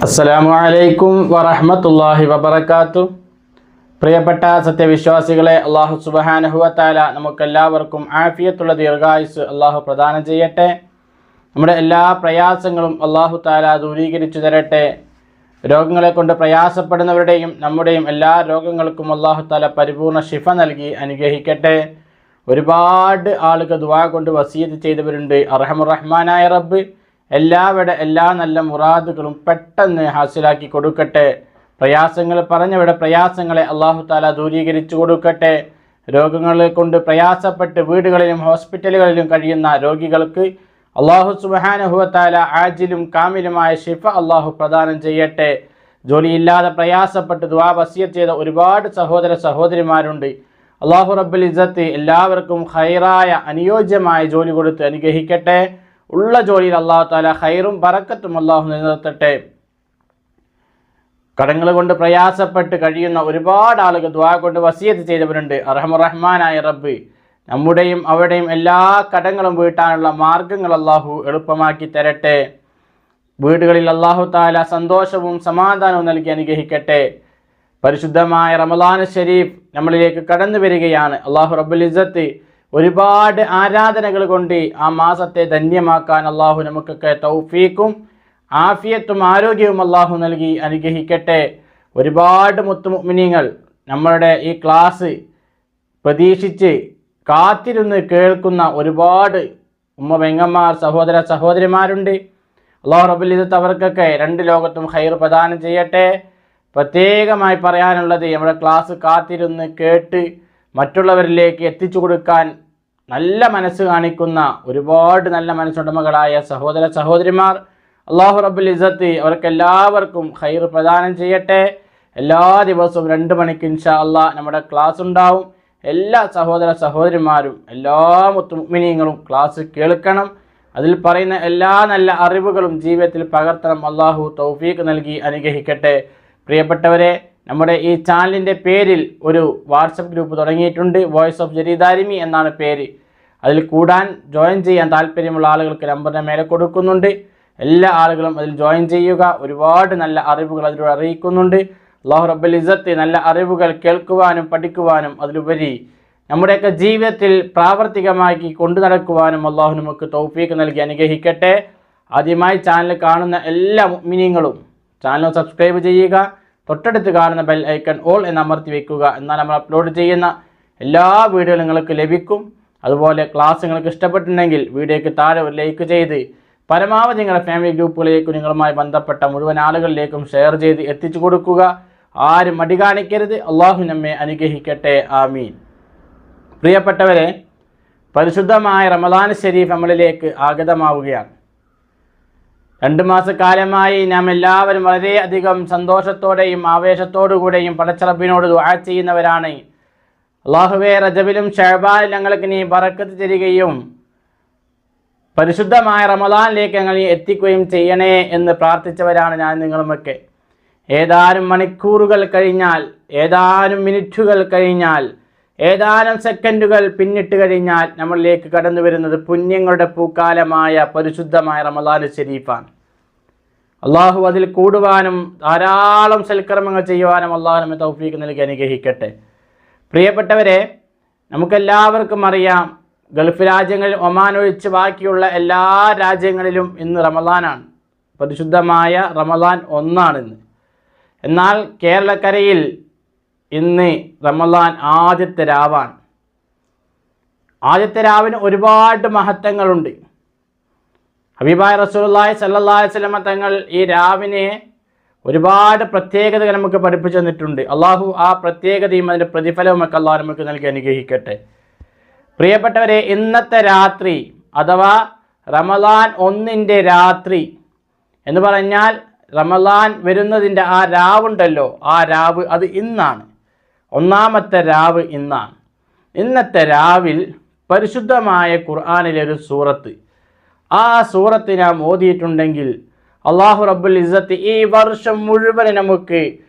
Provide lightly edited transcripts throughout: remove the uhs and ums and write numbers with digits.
അസ്സലാമു അലൈക്കും വറഹ്മത്തുള്ളാഹി വബറകാതുഹു. പ്രിയപ്പെട്ട സത്യവിശ്വാസികളെ, അല്ലാഹു സുബ്ഹാനഹു വ തആല നമുക്കെല്ലാവർക്കും ആഫിയത്തുള്ള ദീർഘായുസ് അല്ലാഹു പ്രദാനം ചെയ്യട്ടെ. നമ്മുടെ എല്ലാ പ്രയാസങ്ങളും അല്ലാഹു തആല ദൂരീകരിച്ചു തരട്ടെ. രോഗങ്ങളെ കൊണ്ട് പ്രയാസപ്പെടുന്നവരുടെയും നമ്മുടെയും എല്ലാ രോഗങ്ങൾക്കും അല്ലാഹു തആല പരിപൂർണ ശിഫ നൽകി അനുഗ്രഹിക്കട്ടെ. ഒരുപാട് ആളുകൾ ദുആ കൊണ്ട് വസിയത്ത് ചെയ്തവരുണ്ട്. അർഹമുർ റഹ്മാനായ റബ്ബ് എല്ലാവരുടെ എല്ലാ നല്ല മുറാദുകളും പെട്ടെന്ന് ഹാസിലാക്കി കൊടുക്കട്ടെ. പ്രയാസങ്ങൾ പറഞ്ഞവരുടെ പ്രയാസങ്ങളെ അല്ലാഹു തആല ദൂരീകരിച്ചു കൊടുക്കട്ടെ. രോഗങ്ങളെ കൊണ്ട് പ്രയാസപ്പെട്ട് വീടുകളിലും ഹോസ്പിറ്റലുകളിലും കഴിയുന്ന രോഗികൾക്ക് അല്ലാഹു സുബ്ഹാനഹു വ തആല ആജിലും കാമിലുമായ ശിഫ അല്ലാഹു പ്രദാനം ചെയ്യട്ടെ. ജോലിയില്ലാതെ പ്രയാസപ്പെട്ട് ദുആ വസിയത്ത് ചെയ്ത ഒരുപാട് സഹോദര സഹോദരിമാരുണ്ട്. അല്ലാഹു റബ്ബുൽ ഇസ്സത്ത് എല്ലാവർക്കും ഖൈറായ അനുയോജ്യമായ ജോലി കൊടുത്ത് അനുഗ്രഹിക്കട്ടെ. ഉള്ള ജോലിയിൽ അല്ലാഹു തആല ഖൈറും ബറക്കത്തും അല്ലാഹു നിലനിർത്തട്ടെ. കടങ്ങൾ കൊണ്ട് പ്രയാസപ്പെട്ട് കഴിയുന്ന ഒരുപാട് ആളുകൾ ദുആ കൊണ്ട് വസിയത്ത് ചെയ്തവരുണ്ട്. അർഹമുർ റഹ്മാനായ റബ്ബ് നമ്മുടെയും അവരുടെയും എല്ലാ കടങ്ങളും വീട്ടാനുള്ള മാർഗങ്ങൾ അല്ലാഹു എളുപ്പമാക്കി തരട്ടെ. വീടുകളിൽ അല്ലാഹു തആല സന്തോഷവും സമാധാനവും നൽകി അനുഗ്രഹിക്കട്ടെ. പരിശുദ്ധമായ റമളാൻ ശരീഫ് നമ്മളിലേക്ക് കടന്നു വരികയാണ്. അല്ലാഹു റബ്ബുൽ ഇസ്സത്ത് ഒരുപാട് ആരാധനകൾ കൊണ്ട് ആ മാസത്തെ ധന്യമാക്കാൻ അല്ലാഹു നമുക്കൊക്കെ തൗഫീഖും ആഫിയത്തും ആരോഗ്യവും അല്ലാഹു നൽകി അനുഗ്രഹിക്കട്ടെ. ഒരുപാട് മുത്തുമുഅ്മിനീങ്ങൾ നമ്മളുടെ ഈ ക്ലാസ് പ്രതീക്ഷിച്ച് കാത്തിരുന്ന് കേൾക്കുന്ന ഒരുപാട് ഉമ്മ പെങ്ങന്മാർ സഹോദര സഹോദരിമാരുണ്ട്. അല്ലാഹു റബ്ബുൽ ഇസ്സത്ത് അവർക്കൊക്കെ രണ്ട് ലോകത്തും ഖൈർ പ്രദാനം ചെയ്യട്ടെ. പ്രത്യേകമായി പറയാനുള്ളത്, നമ്മുടെ ക്ലാസ് കാത്തിരുന്ന് കേട്ട് മറ്റുള്ളവരിലേക്ക് എത്തിച്ചു കൊടുക്കാൻ നല്ല മനസ്സ് കാണിക്കുന്ന ഒരുപാട് നല്ല മനസ്സുടമകളായ സഹോദര സഹോദരിമാർ, അല്ലാഹു റബ്ബുൽ ഇസ്സത്ത് അവർക്കെല്ലാവർക്കും ഖൈർ പ്രദാനം ചെയ്യട്ടെ. എല്ലാ ദിവസവും 2 മണിക്ക് ഇൻഷാ അല്ലാഹ് നമ്മുടെ ക്ലാസ് ഉണ്ടാവും. എല്ലാ സഹോദര സഹോദരിമാരും എല്ലാ മുഅ്മിനീങ്ങളും ക്ലാസ് കേൾക്കണം. അതിൽ പറയുന്ന എല്ലാ നല്ല അറിവുകളും ജീവിതത്തിൽ പകർത്തണം. അല്ലാഹു തൗഫീഖ് നൽകി അനുഗ്രഹിക്കട്ടെ. പ്രിയപ്പെട്ടവരെ, നമ്മുടെ ഈ ചാനലിൻ്റെ പേരിൽ ഒരു വാട്സപ്പ് ഗ്രൂപ്പ് തുടങ്ങിയിട്ടുണ്ട്. വോയിസ് ഓഫ് ജരീദാരിമി എന്നാണ് പേര്. അതിൽ കൂടാൻ ജോയിൻ ചെയ്യാൻ താല്പര്യമുള്ള ആളുകൾക്ക് നമ്പറിൻ്റെ മേലെ കൊടുക്കുന്നുണ്ട്. എല്ലാ ആളുകളും അതിൽ ജോയിൻ ചെയ്യുക. ഒരുപാട് നല്ല അറിവുകൾ അതിലൂടെ അറിയിക്കുന്നുണ്ട്. അല്ലാഹു റബ്ബുൽ ഇസ്സത്ത് നല്ല അറിവുകൾ കേൾക്കുവാനും പഠിക്കുവാനും അതിലുപരി നമ്മുടെയൊക്കെ ജീവിതത്തിൽ പ്രാവർത്തികമാക്കി കൊണ്ടു നടക്കുവാനും അല്ലാഹു നമുക്ക് തൗഫീഖ് നൽകി അനുഗ്രഹിക്കട്ടെ. ആദ്യമായി ചാനൽ കാണുന്ന എല്ലാ മുഅ്മിനീങ്ങളും ചാനൽ സബ്സ്ക്രൈബ് ചെയ്യുക. തൊട്ടടുത്ത് കാണുന്ന ബെൽ ഐക്കൺ ഓൾ എന്ന് അമർത്തി വയ്ക്കുക. എന്നാൽ നമ്മൾ അപ്ലോഡ് ചെയ്യുന്ന എല്ലാ വീഡിയോകളും നിങ്ങൾക്ക് ലഭിക്കും. അതുപോലെ ക്ലാസ് നിങ്ങൾക്ക് ഇഷ്ടപ്പെട്ടിട്ടുണ്ടെങ്കിൽ വീഡിയോയ്ക്ക് താഴെ ഒരു ലൈക്ക് ചെയ്ത് പരമാവധി നിങ്ങളുടെ ഫാമിലി ഗ്രൂപ്പുകളിലേക്കും നിങ്ങളുമായി ബന്ധപ്പെട്ട മുഴുവൻ ആളുകളിലേക്കും ഷെയർ ചെയ്ത് എത്തിച്ചു കൊടുക്കുക. ആരും മടി കാണിക്കരുത്. അല്ലാഹു നമ്മെ അനുഗ്രഹിക്കട്ടെ. ആമീൻ. പ്രിയപ്പെട്ടവരെ, പരിശുദ്ധമായ റമളാൻ ശരീഫ് നമ്മളിലേക്ക് ആഗതമാവുകയാണ്. 2 മാസക്കാലമായി നാം എല്ലാവരും വളരെയധികം സന്തോഷത്തോടെയും ആവേശത്തോടു കൂടെയും പടച്ച റബ്ബിനോട് ദുആ ചെയ്യുന്നവരാണ്. അല്ലാഹുവേ, റജബിലും ശഅബാനിലും ഞങ്ങൾക്ക് നീ ബറക്കത്ത് തരികയും പരിശുദ്ധമായ റമളാനിലേക്ക് ഞങ്ങൾ എത്തിക്കുകയും ചെയ്യണേ എന്ന് പ്രാർത്ഥിച്ചവരാണ് ഞാൻ നിങ്ങളുമൊക്കെ. ഏതാനും മണിക്കൂറുകൾ കഴിഞ്ഞാൽ, ഏതാനും മിനിറ്റുകൾ കഴിഞ്ഞാൽ, ഏതാനും സെക്കൻഡുകൾ പിന്നിട്ട് കഴിഞ്ഞാൽ നമ്മളിലേക്ക് കടന്നു വരുന്നത് പുണ്യങ്ങളുടെ പൂക്കാലമായ പരിശുദ്ധമായ റമളാൻ ശരീഫാണ്. അല്ലാഹു അതിൽ കൂടുവാനും ധാരാളം സൽക്കർമ്മങ്ങൾ ചെയ്യുവാനും അല്ലാഹു നമ്മെ തൗഫീഖ് നൽകി അനുഗ്രഹിക്കട്ടെ. പ്രിയപ്പെട്ടവരെ, നമുക്കെല്ലാവർക്കും അറിയാം, ഗൾഫ് രാജ്യങ്ങളിൽ ഒമാൻ ഒഴിച്ച് ബാക്കിയുള്ള എല്ലാ രാജ്യങ്ങളിലും ഇന്ന് റമളാനാണ്. പരിശുദ്ധമായ റമളാൻ 1 എന്നാൽ കേരളക്കരയിൽ ഇന്ന് റമളാൻ ആദ്യത്തെ രാവാണ്. ആദ്യത്തെ രാവിന് ഒരുപാട് മഹത്വങ്ങളുണ്ട്. ഹബീബായ റസൂലുള്ളാഹി സ്വല്ലല്ലാഹു അലൈഹി വസല്ലം തങ്ങൾ ഈ രാവിനെ ഒരുപാട് പ്രത്യേകതകൾ നമുക്ക് പഠിപ്പിച്ചു തന്നിട്ടുണ്ട്. അള്ളാഹു ആ പ്രത്യേകതയും അതിൻ്റെ പ്രതിഫലവും ഒക്കെ അള്ളാഹു നമുക്ക് നൽകി അനുഗ്രഹിക്കട്ടെ. പ്രിയപ്പെട്ടവരെ, ഇന്നത്തെ രാത്രി അഥവാ റമളാൻ 1 രാത്രി എന്ന് പറഞ്ഞാൽ റമളാൻ വരുന്നതിൻ്റെ ആ രാവുണ്ടല്ലോ, ആ രാവ് അത് ഇന്നാണ്. 1ാമത്തെ രാവ് ഇന്നാണ്. ഇന്നത്തെ രാവിൽ പരിശുദ്ധമായ ഖുർആനിലെ ഒരു സൂറത്ത്, ആ സൂറത്ത് നാം ഓതിയിട്ടുണ്ടെങ്കിൽ അല്ലാഹു റബ്ബുൽ ഇസ്സത്ത് ഈ വർഷം മുഴുവൻ നമുക്ക്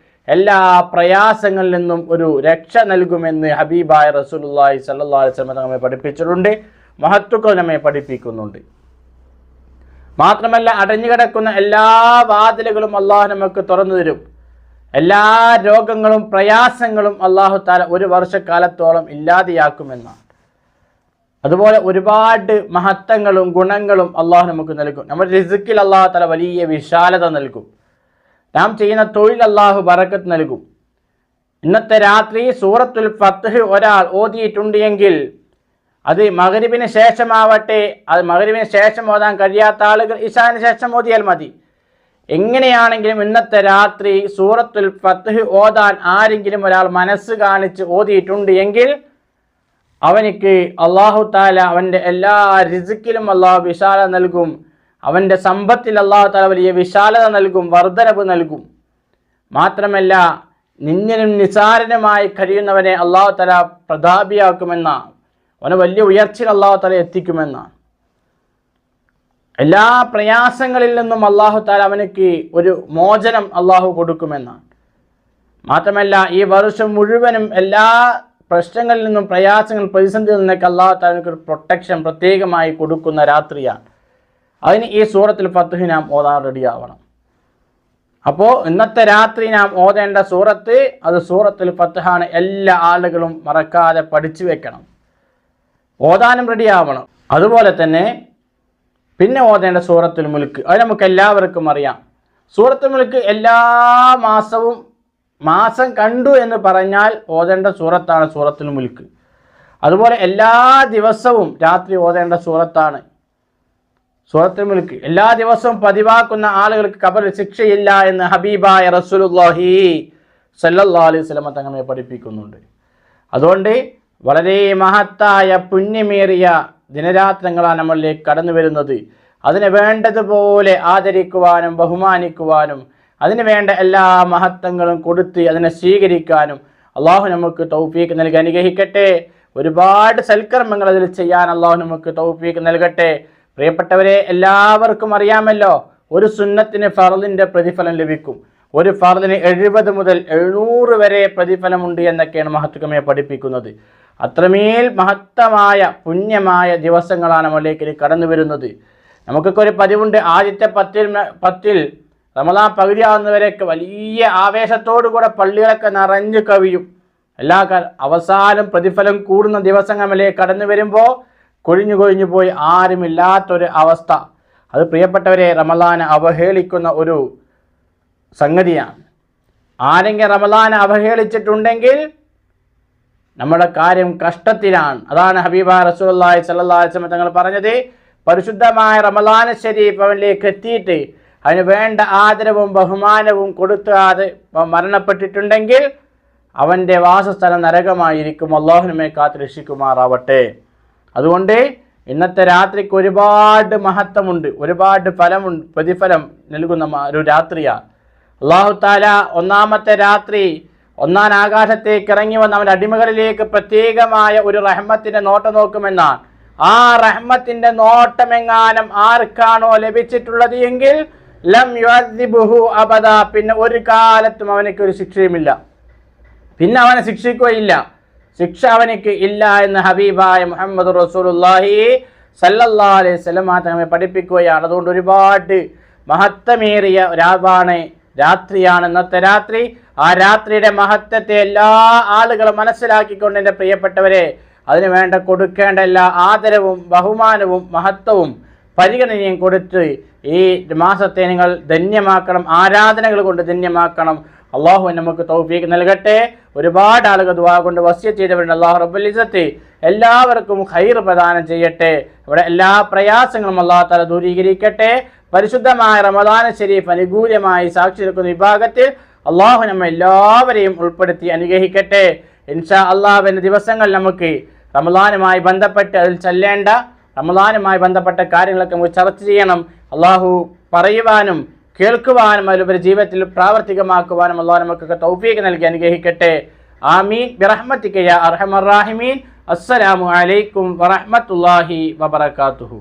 എല്ലാ പ്രയാസങ്ങളിൽ നിന്നും ഒരു രക്ഷ നൽകുമെന്ന് ഹബീബായ റസൂലുള്ളാഹി സ്വല്ലല്ലാഹു അലൈഹി വസല്ലം നമ്മെ പഠിപ്പിച്ചിട്ടുണ്ട്. മഹത്തുക്കൾ നമ്മെ പഠിപ്പിക്കുന്നുണ്ട്. മാത്രമല്ല അടഞ്ഞുകിടക്കുന്ന എല്ലാ വാതിലുകളും അള്ളാഹു നമുക്ക് തുറന്നു തരും. എല്ലാ രോഗങ്ങളും പ്രയാസങ്ങളും അള്ളാഹു താല 1 വർഷക്കാലത്തോളം ഇല്ലാതെയാക്കുമെന്നാണ്. അതുപോലെ ഒരുപാട് മഹത്വങ്ങളും ഗുണങ്ങളും അള്ളാഹു നമുക്ക് നൽകും. നമ്മുടെ റിസ്ക്കിൽ അള്ളാഹു താല വലിയ വിശാലത നൽകും. നാം ചെയ്യുന്ന തൊഴിൽ അള്ളാഹു ബറക്കത്ത് നൽകും. ഇന്നത്തെ രാത്രി സൂറത്തുൽ ഫത്ഹ് ഒരാൾ ഓതിയിട്ടുണ്ട് എങ്കിൽ അത് മഗ്രിബിന് ശേഷമാവട്ടെ, അത് മഗ്രിബിന് ശേഷം ഓതാൻ കഴിയാത്ത ആളുകൾ ഇശാന് ശേഷം ഓതിയാൽ മതി. എങ്ങനെയാണെങ്കിലും ഇന്നത്തെ രാത്രി സൂറത്തുൽ ഫത്ഹ് ഓതാൻ ആരെങ്കിലും ഒരാൾ മനസ്സ് കാണിച്ച് ഓതിയിട്ടുണ്ട് എങ്കിൽ അവനിക്ക് അള്ളാഹു താല അവൻ്റെ എല്ലാ റിസ്ക്കിലും അള്ളാഹു വിശാലത നൽകും. അവൻ്റെ സമ്പത്തിൽ അള്ളാഹു താല വലിയ വിശാലത നൽകും, വർധനവ് നൽകും. മാത്രമല്ല നിന്നിനും നിസാരനുമായി കഴിയുന്നവനെ അള്ളാഹു താല പ്രതാപിയാക്കുമെന്നാണ്. അവനെ വലിയ ഉയർച്ചയിൽ അള്ളാഹു താല എത്തിക്കുമെന്നാണ്. എല്ലാ പ്രയാസങ്ങളിൽ നിന്നും അള്ളാഹു താല അവനക്ക് ഒരു മോചനം അള്ളാഹു കൊടുക്കുമെന്നാണ്. മാത്രമല്ല ഈ വർഷം മുഴുവനും എല്ലാ പ്രശ്നങ്ങളിൽ നിന്നും പ്രയാസങ്ങൾ പ്രതിസന്ധിയിൽ നിന്നൊക്കെ അള്ളാഹു താല ഒരു പ്രൊട്ടക്ഷൻ പ്രത്യേകമായി കൊടുക്കുന്ന രാത്രിയാണ്. അതിന് ഈ സൂറത്തുൽ ഫത്ഹ് നാം ഓതാൻ റെഡിയാവണം. അപ്പോൾ ഇന്നത്തെ രാത്രി നാം ഓതേണ്ട സൂറത്ത് അത് സൂറത്തുൽ ഫത്ഹാണ്. എല്ലാ ആളുകളും മറക്കാതെ പഠിച്ചു വെക്കണം, ഓതാനും റെഡിയാവണം. അതുപോലെ തന്നെ പിന്നെ ഓതേണ്ട സൂറത്തുൽ മുൽക്ക്, അത് നമുക്ക് എല്ലാവർക്കും അറിയാം. സൂറത്തുൽ മുൽക്ക് എല്ലാ മാസവും മാസം കണ്ടു എന്ന് പറഞ്ഞാൽ ഓതേണ്ട സൂറത്താണ് സൂറത്തുൽ മുൽക്ക്. അതുപോലെ എല്ലാ ദിവസവും രാത്രി ഓതേണ്ട സൂറത്താണ് സൂറത്തുൽ മുൽക്ക്. എല്ലാ ദിവസവും പതിവാക്കുന്ന ആളുകൾക്ക് ഖബറിൽ ശിക്ഷയില്ല എന്ന് ഹബീബായ റസൂലുള്ളാഹി സ്വല്ലല്ലാഹു അലൈഹി വസല്ലം തങ്ങളെ പഠിപ്പിക്കുന്നുണ്ട്. അതുകൊണ്ട് വളരെ മഹത്തായ പുണ്യമേറിയ ദിനരാത്രങ്ങളാണ് നമ്മളിലേക്ക് കടന്നു വരുന്നത്. അതിനെ വേണ്ടതുപോലെ ആദരിക്കുവാനും ബഹുമാനിക്കുവാനും അതിന് വേണ്ട എല്ലാ മഹത്വങ്ങളും കൊടുത്ത് അതിനെ സ്വീകരിക്കാനും അള്ളാഹു നമുക്ക് തൗഫീഖ് നൽകി അനുഗ്രഹിക്കട്ടെ. ഒരുപാട് സൽക്കർമ്മങ്ങൾ അതിൽ ചെയ്യാൻ അള്ളാഹു നമുക്ക് തൗഫീഖ് നൽകട്ടെ. പ്രിയപ്പെട്ടവരെ, എല്ലാവർക്കും അറിയാമല്ലോ, ഒരു സുന്നത്തിന് ഫർളിൻ്റെ പ്രതിഫലം ലഭിക്കും. ഒരു ഫർളിന് 70 മുതൽ 700 വരെ പ്രതിഫലമുണ്ട് എന്നൊക്കെയാണ് മഹത്വമേ പഠിപ്പിക്കുന്നത്. അത്രമേൽ മഹത്തമായ പുണ്യമായ ദിവസങ്ങളാണ് നമ്മളിലേക്ക് കടന്നു വരുന്നത്. നമുക്കൊക്കെ ഒരു പതിവുണ്ട്, ആദ്യത്തെ 10 റമദാൻ പകുതിയാവുന്നവരെയൊക്കെ വലിയ ആവേശത്തോടു കൂടെ പള്ളികളൊക്കെ നിറഞ്ഞു കവിയും. അവസാനം പ്രതിഫലം കൂടുന്ന ദിവസങ്ങളിലേക്ക് കടന്നു വരുമ്പോൾ കൊഴിഞ്ഞു പോയി ആരുമില്ലാത്തൊരു അവസ്ഥ. അത് പ്രിയപ്പെട്ടവരെ റമദാനെ അവഹേളിക്കുന്ന ഒരു സംഗതിയാണ്. ആരെങ്കിലും റമദാനെ അവഹേളിച്ചിട്ടുണ്ടെങ്കിൽ നമ്മുടെ കാര്യം കഷ്ടത്തിലാണ്. അതാണ് ഹബീബാ റസൂലുള്ളാഹി സ്വല്ലല്ലാഹു അലൈഹി വസല്ലം തങ്ങൾ പറഞ്ഞത്, പരിശുദ്ധമായ റമദാൻ ശരീഫ് അവനിലേക്ക് എത്തിയിട്ട് അതിന് വേണ്ട ആദരവും ബഹുമാനവും കൊടുക്കാതെ മരണപ്പെട്ടിട്ടുണ്ടെങ്കിൽ അവൻ്റെ വാസസ്ഥലം നരകമായിരിക്കും. അല്ലാഹു നമ്മെ കാത്ത് രക്ഷിക്കുമാറാവട്ടെ. അതുകൊണ്ട് ഇന്നത്തെ രാത്രിക്ക് ഒരുപാട് മഹത്വമുണ്ട്, ഒരുപാട് ഫലമുണ്ട്, പ്രതിഫലം നൽകുന്ന ഒരു രാത്രിയാണ്. അല്ലാഹു തആല ഒന്നാമത്തെ രാത്രി ഒന്നാം ആകാശത്തേക്ക് ഇറങ്ങി വന്ന അവൻ്റെ അടിമകളിലേക്ക് പ്രത്യേകമായ ഒരു റഹ്മത്തിൻ്റെ നോട്ടം നോക്കുമെന്നാണ്. ആ റഹ്മത്തിൻ്റെ നോട്ടമെങ്ങാനും ആർക്കാണോ ലഭിച്ചിട്ടുള്ളത് എങ്കിൽ ലം യുഅദ്ദിബുഹു അബദ, പിന്നെ ഒരു കാലത്തും അവനക്ക് ഒരു ശിക്ഷയുമില്ല, പിന്നെ അവനെ ശിക്ഷിക്കുകയില്ല, ശിക്ഷ അവനക്ക് ഇല്ല എന്ന് ഹബീബായ മുഹമ്മദ് റസൂലുള്ളാഹി സല്ലല്ലാഹു അലൈഹി വസല്ലം തങ്ങളെ പഠിപ്പിക്കുകയാണ്. അതുകൊണ്ട് ഒരുപാട് മഹത്വമേറിയ രാത്രിയാണ് ഇന്നത്തെ രാത്രി. ആ രാത്രിയുടെ മഹത്വത്തെ എല്ലാ ആളുകളും മനസ്സിലാക്കിക്കൊണ്ട് എൻ്റെ പ്രിയപ്പെട്ടവരെ അതിനു വേണ്ട കൊടുക്കേണ്ട എല്ലാ ആദരവും ബഹുമാനവും മഹത്വവും പരിഗണനയും കൊടുത്ത് ഈ മാസത്തെ നിങ്ങൾ ധന്യമാക്കണം, ആരാധനകൾ കൊണ്ട് ധന്യമാക്കണം. അള്ളാഹു നമുക്ക് തൗഫീഖ് നൽകട്ടെ. ഒരുപാട് ആളുകൾ ദുആ കൊണ്ട് വസിയത്ത് ചെയ്തവരുണ്ട്. അള്ളാഹു റബ്ബുൽ ഇസ്സത്ത് എല്ലാവർക്കും ഖൈർ പ്രദാനം ചെയ്യട്ടെ. ഇവിടെ എല്ലാ പ്രയാസങ്ങളും അള്ളാഹു തആല ദൂരീകരിക്കട്ടെ. പരിശുദ്ധമായ റമദാൻ ശരീഫ് അനുകൂലമായി സാക്ഷി നിൽക്കുന്ന വിഭാഗത്തിൽ അള്ളാഹു നമ്മെ എല്ലാവരെയും ഉൾപ്പെടുത്തി അനുഗ്രഹിക്കട്ടെ. ഇൻഷാ അള്ളാഹ് എന്ന ദിവസങ്ങൾ നമുക്ക് റമദാനുമായി ബന്ധപ്പെട്ട് അതിൽ ചെല്ലേണ്ട റമദാനുമായി ബന്ധപ്പെട്ട കാര്യങ്ങളൊക്കെ നമുക്ക് ചർച്ച ചെയ്യണം. അള്ളാഹു പറയുവാനും കേൾക്കുവാനും അതിലുപരി ജീവിതത്തിൽ പ്രാവർത്തികമാക്കുവാനും അള്ളാഹു നമുക്കൊക്കെ തൗഫീഖ് നൽകി അനുഗ്രഹിക്കട്ടെ. ആമീൻ ബിറഹ്മതിക യാ അർഹമർ റഹീമീൻ. അസ്സലാമു അലൈക്കും വറഹ്മത്തുള്ളാഹി വബറകാതുഹു.